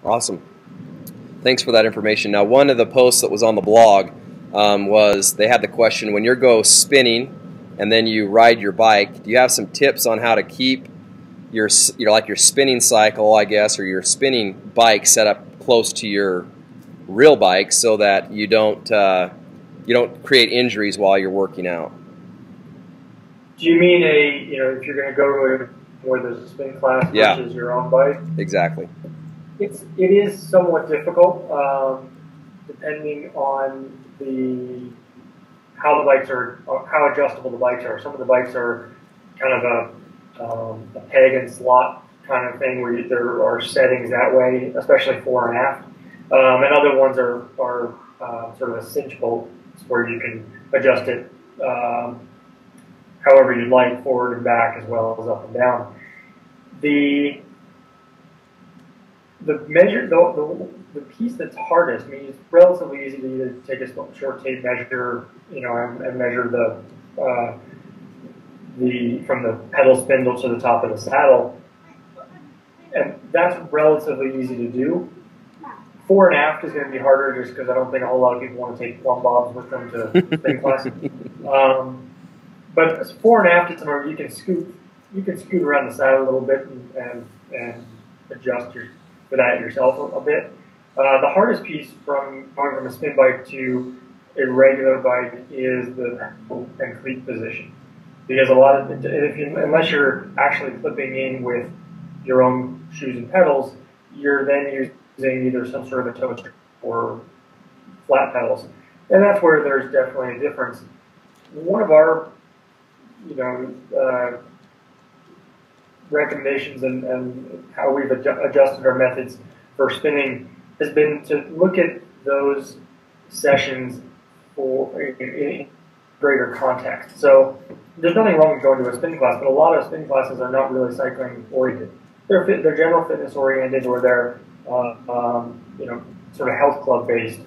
Awesome. Thanks for that information. Now, one of the posts that was on the blog was they had the question, when you go spinning and then you ride your bike, do you have some tips on how to keep your spinning cycle, I guess, or your spinning bike set up close to your real bike so that you don't create injuries while you're working out? Do you mean if you're going to go to where there's a spin class versus your own bike? Exactly. It is somewhat difficult, depending on how the bikes are, how adjustable the bikes are. Some of the bikes are kind of a peg and slot kind of thing where there are settings that way, especially fore and aft. And other ones are sort of a cinch bolt where you can adjust it however you'd like, forward and back as well as up and down. The piece that's hardest, I mean, it's relatively easy to take a short tape measure, and measure from the pedal spindle to the top of the saddle, and that's relatively easy to do. Fore and aft is going to be harder just because I don't think a whole lot of people want to take plumb bobs with them to spin class. But as fore and aft, it's somewhere you can scoot around the saddle a little bit and adjust for that yourself a bit. The hardest piece from going from a spin bike to a regular bike is the and cleat position, because unless you're actually clipping in with your own shoes and pedals, you're then using either some sort of a toe strap or flat pedals, and that's where there's definitely a difference. One of our recommendations and how we've adjusted our methods for spinning has been to look at those sessions in greater context. So there's nothing wrong with going to a spin class, but a lot of spin classes are not really cycling oriented. They're general fitness oriented, or they're sort of health club based.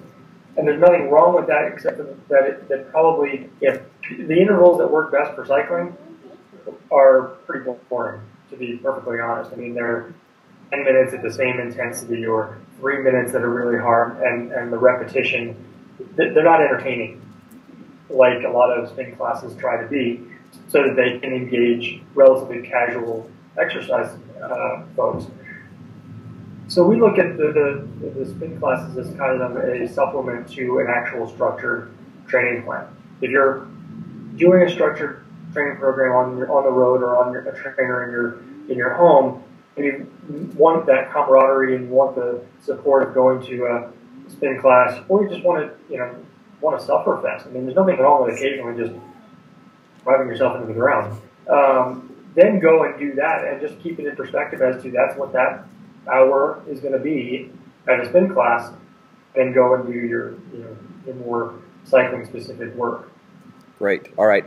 And there's nothing wrong with that, except that probably, if the intervals that work best for cycling are pretty boring, to be perfectly honest. I mean, they're 10 minutes at the same intensity, or 3 minutes that are really hard, and the repetition, they're not entertaining like a lot of spin classes try to be, so that they can engage relatively casual exercise folks. So we look at the spin classes as kind of a supplement to an actual structured training plan. If you're doing a structured training program on the road, or on a trainer in your home, and you want that camaraderie and you want the support of going to a spin class, or you just want to suffer fest. I mean, there's nothing wrong with occasionally just driving yourself into the ground. Then go and do that, and just keep it in perspective as to that's what that hour is going to be at a spin class, and go and do your more cycling specific work. Great. All right.